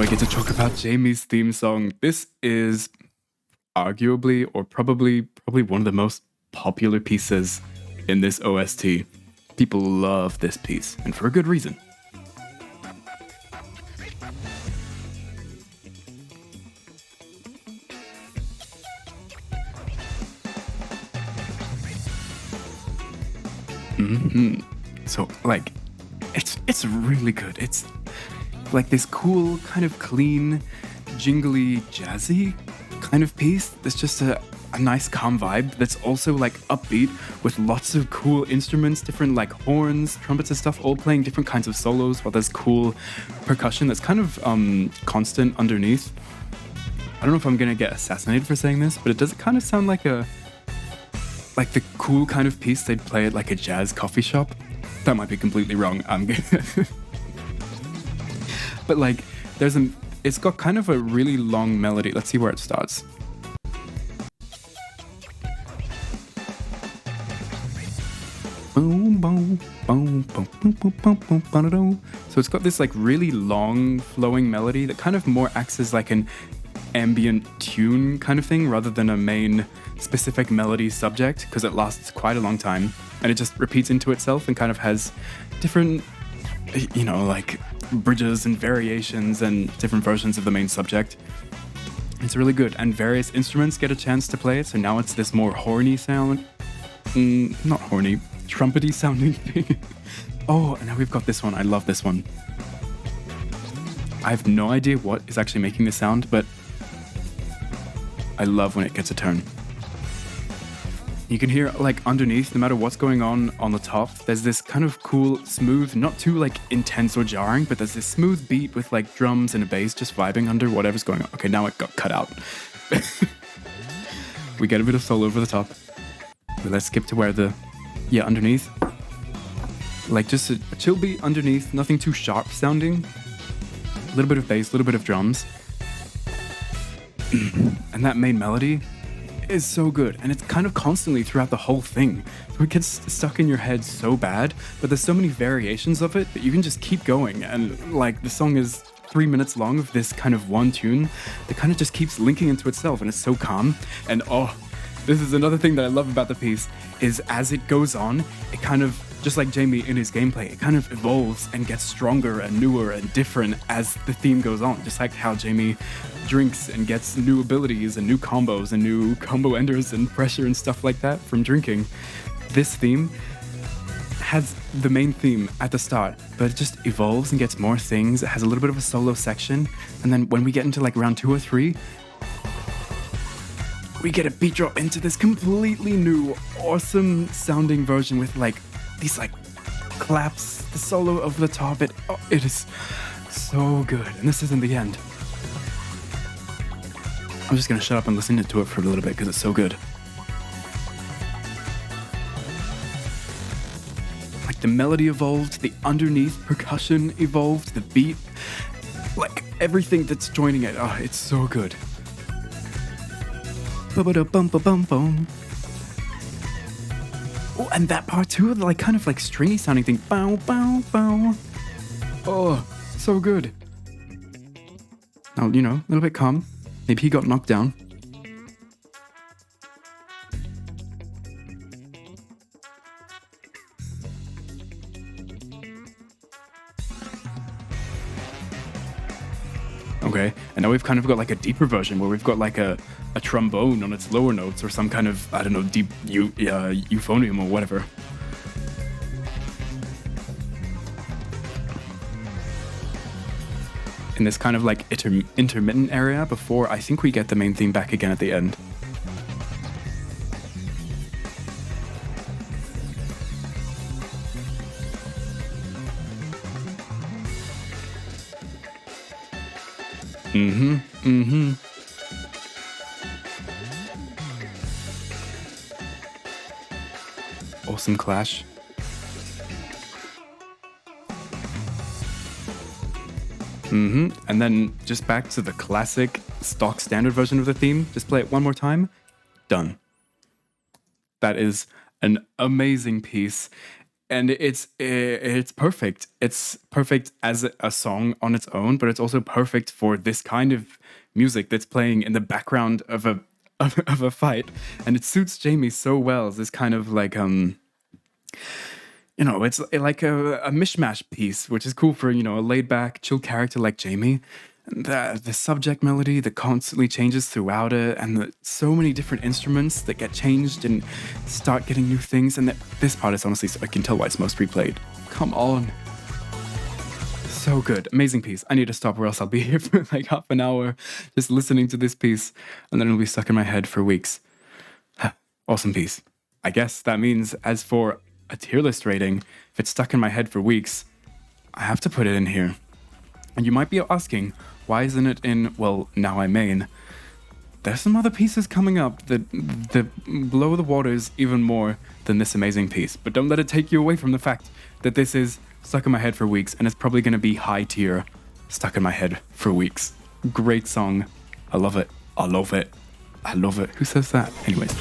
get to talk about Jamie's theme song. This is arguably or probably one of the most popular pieces in this OST. People love this piece, and for a good reason. So, like, it's really good. It's like this cool, kind of clean, jingly, jazzy kind of piece that's just a nice, calm vibe that's also, like, upbeat with lots of cool instruments, different, like, horns, trumpets and stuff, all playing different kinds of solos while there's cool percussion that's kind of constant underneath. I don't know if I'm gonna get assassinated for saying this, but it does kind of sound like the cool kind of piece they'd play at like a jazz coffee shop. That might be completely wrong. But like, it's got kind of a really long melody. Let's see where it starts. So it's got this like really long flowing melody that kind of more acts as like an ambient tune kind of thing rather than a main specific melody subject, because it lasts quite a long time and it just repeats into itself and kind of has different, like bridges and variations and different versions of the main subject. It's really good, and various instruments get a chance to play it, so now it's this more horny sound, not horny, trumpety sounding thing. Oh, and now we've got this one. I love this one. I have no idea what is actually making this sound, but I love when it gets a turn. You can hear, like, underneath, no matter what's going on the top, there's this kind of cool, smooth, not too, like, intense or jarring, but there's this smooth beat with, like, drums and a bass just vibing under whatever's going on. Okay, now it got cut out. We get a bit of solo over the top. But let's skip to where underneath. Like, just a chill beat underneath, nothing too sharp sounding. A little bit of bass, a little bit of drums. And that main melody is so good, and it's kind of constantly throughout the whole thing, so it gets stuck in your head so bad, but there's so many variations of it that you can just keep going, and like the song is 3 minutes long of this kind of one tune that kind of just keeps linking into itself, and it's so calm. And this is another thing that I love about the piece, is as it goes on, it kind of, just like Jamie in his gameplay, it kind of evolves and gets stronger and newer and different as the theme goes on. Just like how Jamie drinks and gets new abilities and new combos and new combo enders and pressure and stuff like that from drinking. This theme has the main theme at the start, but it just evolves and gets more things. It has a little bit of a solo section, and then when we get into like round 2 or 3, we get a beat drop into this completely new, awesome sounding version with like these like claps, the solo over the top. It is so good, and this isn't the end. I'm just gonna shut up and listen to it for a little bit because it's so good. Like the melody evolved, the underneath percussion evolved, the beat, like everything that's joining it. Oh, it's so good. Ba-ba-da-bum-ba-bum-bum. Oh, and that part too, like kind of like stringy sounding thing. Bow, bow, bow. Oh, so good. Now, a little bit calm. Maybe he got knocked down. Okay, and now we've kind of got like a deeper version where we've got like a trombone on its lower notes or some kind of, I don't know, deep euphonium or whatever. In this kind of like intermittent area before I think we get the main theme back again at the end. Awesome clash. And then just back to the classic stock standard version of the theme. Just play it one more time. Done. That is an amazing piece. and it's perfect. It's perfect as a song on its own, but it's also perfect for this kind of music that's playing in the background of a of a fight, and it suits Jamie so well. This kind of like it's like a mishmash piece, which is cool for a laid back, chill character like Jamie. And the subject melody that constantly changes throughout it, and so many different instruments that get changed and start getting new things. And this part is honestly, I can tell why it's most replayed. Come on. So good. Amazing piece. I need to stop or else I'll be here for like half an hour just listening to this piece, and then it'll be stuck in my head for weeks. Awesome piece. I guess that means as for a tier list rating, if it's stuck in my head for weeks, I have to put it in here. And you might be asking, why isn't it in, well, Now I Main? There's some other pieces coming up that blow the waters even more than this amazing piece. But don't let it take you away from the fact that this is stuck in my head for weeks, and it's probably going to be high tier stuck in my head for weeks. Great song. I love it. I love it. I love it. Who says that? Anyways.